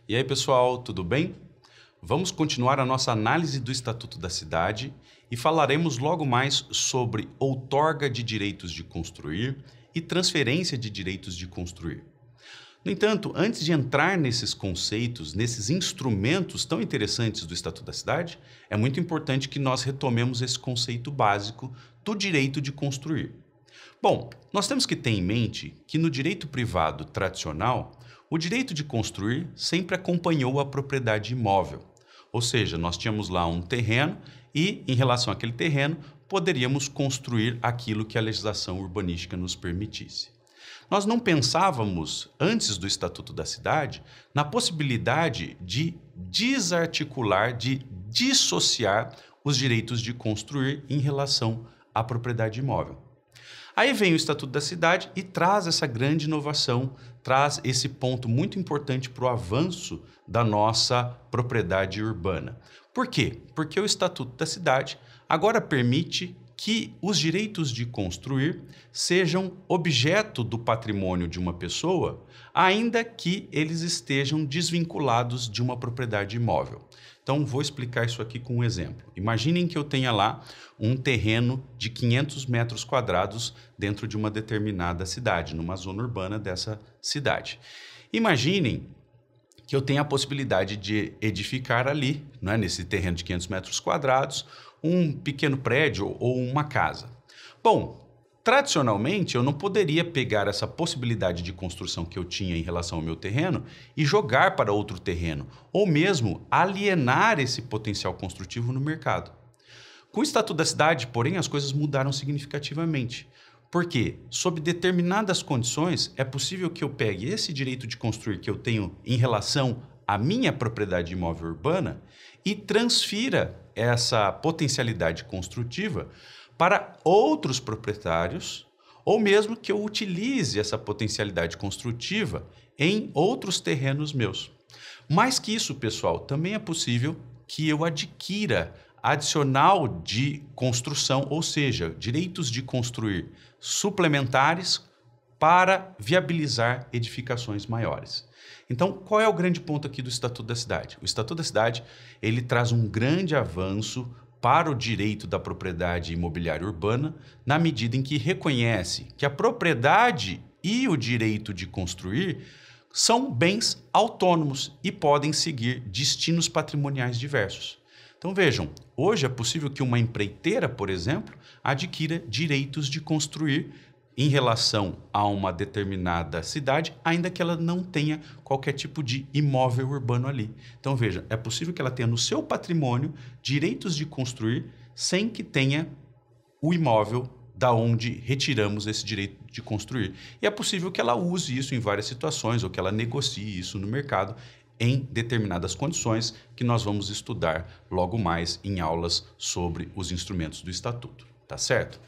E aí, pessoal, tudo bem? Vamos continuar a nossa análise do Estatuto da Cidade e falaremos logo mais sobre outorga de direitos de construir e transferência de direitos de construir. No entanto, antes de entrar nesses conceitos, nesses instrumentos tão interessantes do Estatuto da Cidade, é muito importante que nós retomemos esse conceito básico do direito de construir. Bom, nós temos que ter em mente que no direito privado tradicional, o direito de construir sempre acompanhou a propriedade imóvel. Ou seja, nós tínhamos lá um terreno e, em relação àquele terreno, poderíamos construir aquilo que a legislação urbanística nos permitisse. Nós não pensávamos, antes do Estatuto da Cidade, na possibilidade de desarticular, de dissociar os direitos de construir em relação à propriedade imóvel. Aí vem o Estatuto da Cidade e traz essa grande inovação, traz esse ponto muito importante para o avanço da nossa propriedade urbana. Por quê? Porque o Estatuto da Cidade agora permite que os direitos de construir sejam objeto do patrimônio de uma pessoa, ainda que eles estejam desvinculados de uma propriedade imóvel. Então, vou explicar isso aqui com um exemplo. Imaginem que eu tenha lá um terreno de 500 metros quadrados dentro de uma determinada cidade, numa zona urbana dessa cidade. Imaginem que eu tenha a possibilidade de edificar ali, né, nesse terreno de 500 metros quadrados, um pequeno prédio ou uma casa. Bom, tradicionalmente, eu não poderia pegar essa possibilidade de construção que eu tinha em relação ao meu terreno e jogar para outro terreno, ou mesmo alienar esse potencial construtivo no mercado. Com o Estatuto da Cidade, porém, as coisas mudaram significativamente. Porque, sob determinadas condições, é possível que eu pegue esse direito de construir que eu tenho em relação à minha propriedade imóvel urbana e transfira essa potencialidade construtiva para outros proprietários, ou mesmo que eu utilize essa potencialidade construtiva em outros terrenos meus. Mais que isso, pessoal, também é possível que eu adquira adicional de construção, ou seja, direitos de construir suplementares para viabilizar edificações maiores. Então, qual é o grande ponto aqui do Estatuto da Cidade? O Estatuto da Cidade, ele traz um grande avanço para o direito da propriedade imobiliária urbana, na medida em que reconhece que a propriedade e o direito de construir são bens autônomos e podem seguir destinos patrimoniais diversos. Então vejam, hoje é possível que uma empreiteira, por exemplo, adquira direitos de construir em relação a uma determinada cidade, ainda que ela não tenha qualquer tipo de imóvel urbano ali. Então veja, é possível que ela tenha no seu patrimônio direitos de construir sem que tenha o imóvel da onde retiramos esse direito de construir. E é possível que ela use isso em várias situações ou que ela negocie isso no mercado em determinadas condições que nós vamos estudar logo mais em aulas sobre os instrumentos do Estatuto. Tá certo?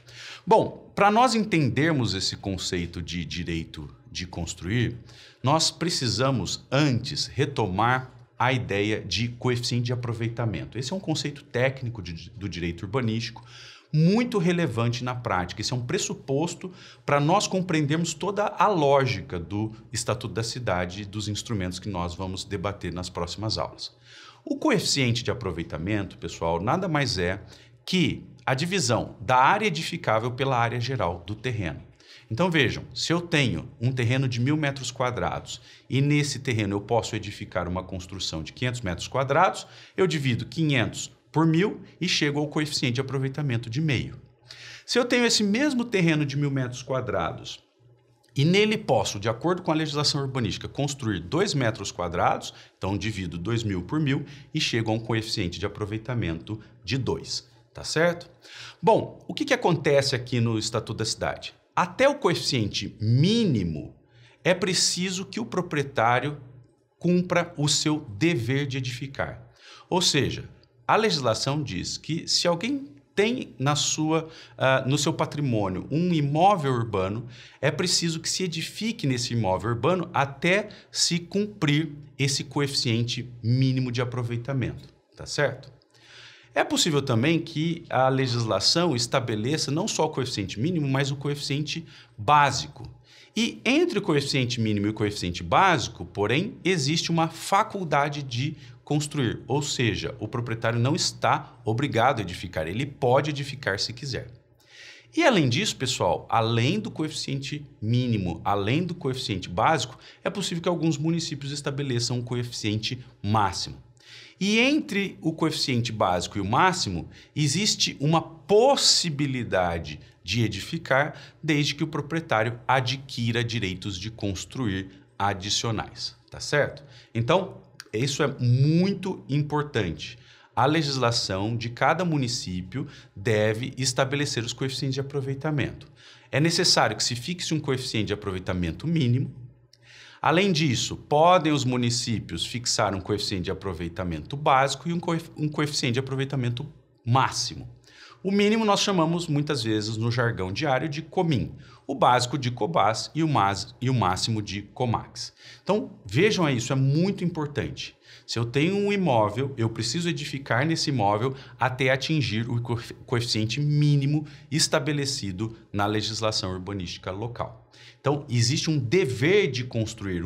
Bom, para nós entendermos esse conceito de direito de construir, nós precisamos antes retomar a ideia de coeficiente de aproveitamento. Esse é um conceito técnico do direito urbanístico muito relevante na prática. Esse é um pressuposto para nós compreendermos toda a lógica do Estatuto da Cidade e dos instrumentos que nós vamos debater nas próximas aulas. O coeficiente de aproveitamento, pessoal, nada mais é que a divisão da área edificável pela área geral do terreno. Então vejam, se eu tenho um terreno de 1.000 metros quadrados e nesse terreno eu posso edificar uma construção de 500 metros quadrados, eu divido 500 por 1.000 e chego ao coeficiente de aproveitamento de meio. Se eu tenho esse mesmo terreno de 1.000 metros quadrados e nele posso, de acordo com a legislação urbanística, construir 2 metros quadrados, então divido 2.000 por 1.000 e chego a um coeficiente de aproveitamento de 2. Tá certo? Bom, o que acontece aqui no Estatuto da Cidade? Até o coeficiente mínimo, é preciso que o proprietário cumpra o seu dever de edificar. Ou seja, a legislação diz que se alguém tem no seu patrimônio um imóvel urbano, é preciso que se edifique nesse imóvel urbano até se cumprir esse coeficiente mínimo de aproveitamento. Tá certo? É possível também que a legislação estabeleça não só o coeficiente mínimo, mas o coeficiente básico. E entre o coeficiente mínimo e o coeficiente básico, porém, existe uma faculdade de construir, ou seja, o proprietário não está obrigado a edificar, ele pode edificar se quiser. E além disso, pessoal, além do coeficiente mínimo, além do coeficiente básico, é possível que alguns municípios estabeleçam um coeficiente máximo. E entre o coeficiente básico e o máximo, existe uma possibilidade de edificar desde que o proprietário adquira direitos de construir adicionais, tá certo? Então, isso é muito importante. A legislação de cada município deve estabelecer os coeficientes de aproveitamento. É necessário que se fixe um coeficiente de aproveitamento mínimo. Além disso, podem os municípios fixar um coeficiente de aproveitamento básico e um coeficiente de aproveitamento máximo. O mínimo nós chamamos muitas vezes no jargão diário de COMIN, o básico de COBAS e o máximo de COMAX. Então, vejam aí, isso é muito importante. Se eu tenho um imóvel, eu preciso edificar nesse imóvel até atingir o coeficiente mínimo estabelecido na legislação urbanística local. Então, existe um dever de construir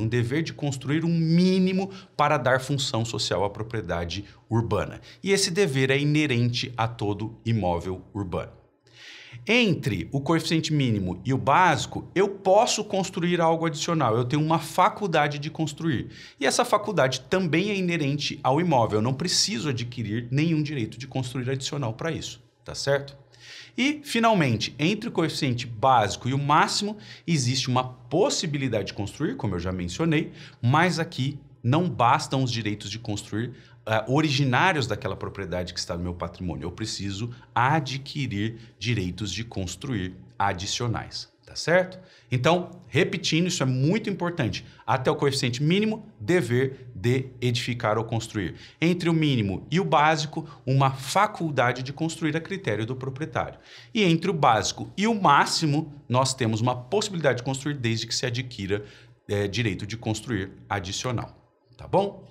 um mínimo para dar função social à propriedade urbana. E esse dever é inerente a todo imóvel urbano. Entre o coeficiente mínimo e o básico, eu posso construir algo adicional, eu tenho uma faculdade de construir. E essa faculdade também é inerente ao imóvel, eu não preciso adquirir nenhum direito de construir adicional para isso, tá certo? E, finalmente, entre o coeficiente básico e o máximo, existe uma possibilidade de construir, como eu já mencionei, mas aqui não bastam os direitos de construir originários daquela propriedade que está no meu patrimônio. Eu preciso adquirir direitos de construir adicionais, tá certo? Então, repetindo, isso é muito importante. Até o coeficiente mínimo, dever de edificar ou construir. Entre o mínimo e o básico, uma faculdade de construir a critério do proprietário. E entre o básico e o máximo, nós temos uma possibilidade de construir desde que se adquira direito de construir adicional. Tá bom?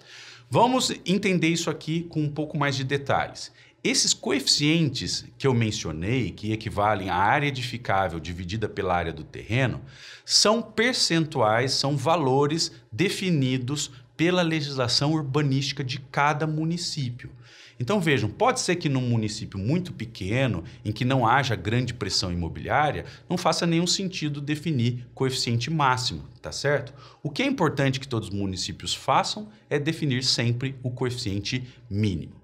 Vamos entender isso aqui com um pouco mais de detalhes. Esses coeficientes que eu mencionei, que equivalem à área edificável dividida pela área do terreno, são percentuais, são valores definidos pela legislação urbanística de cada município. Então vejam, pode ser que num município muito pequeno, em que não haja grande pressão imobiliária, não faça nenhum sentido definir coeficiente máximo, tá certo? O que é importante que todos os municípios façam é definir sempre o coeficiente mínimo.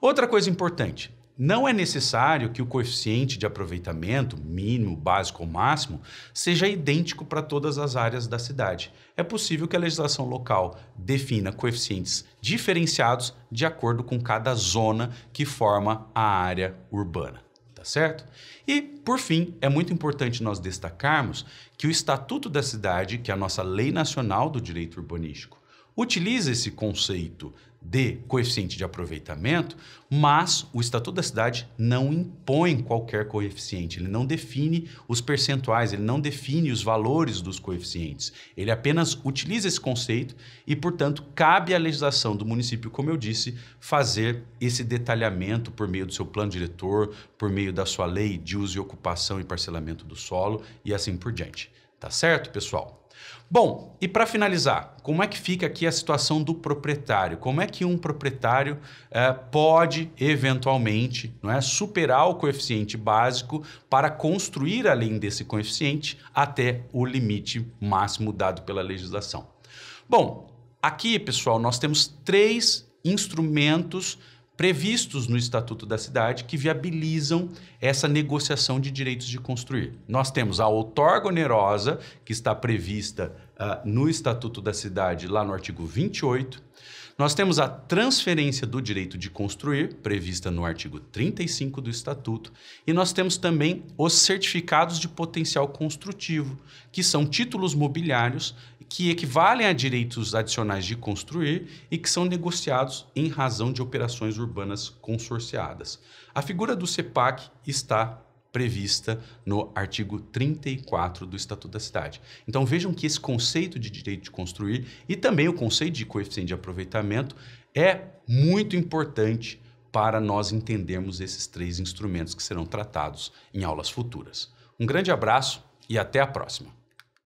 Outra coisa importante, não é necessário que o coeficiente de aproveitamento, mínimo, básico ou máximo, seja idêntico para todas as áreas da cidade. É possível que a legislação local defina coeficientes diferenciados de acordo com cada zona que forma a área urbana, tá certo? E, por fim, é muito importante nós destacarmos que o Estatuto da Cidade, que é a nossa lei nacional do direito urbanístico, utiliza esse conceito de coeficiente de aproveitamento, mas o Estatuto da Cidade não impõe qualquer coeficiente, ele não define os percentuais, ele não define os valores dos coeficientes, ele apenas utiliza esse conceito e, portanto, cabe à legislação do município, como eu disse, fazer esse detalhamento por meio do seu plano diretor, por meio da sua lei de uso e ocupação e parcelamento do solo e assim por diante. Tá certo, pessoal? Bom, e para finalizar, como é que fica aqui a situação do proprietário? Como é que um proprietário pode, eventualmente, superar o coeficiente básico para construir além desse coeficiente até o limite máximo dado pela legislação? Bom, aqui, pessoal, nós temos 3 instrumentos previstos no Estatuto da Cidade que viabilizam essa negociação de direitos de construir. Nós temos a outorga onerosa, que está prevista no Estatuto da Cidade, lá no artigo 28. Nós temos a transferência do direito de construir, prevista no artigo 35 do Estatuto, e nós temos também os certificados de potencial construtivo, que são títulos mobiliários que equivalem a direitos adicionais de construir e que são negociados em razão de operações urbanas consorciadas. A figura do CEPAC está prevista no artigo 34 do Estatuto da Cidade. Então vejam que esse conceito de direito de construir e também o conceito de coeficiente de aproveitamento é muito importante para nós entendermos esses 3 instrumentos que serão tratados em aulas futuras. Um grande abraço e até a próxima!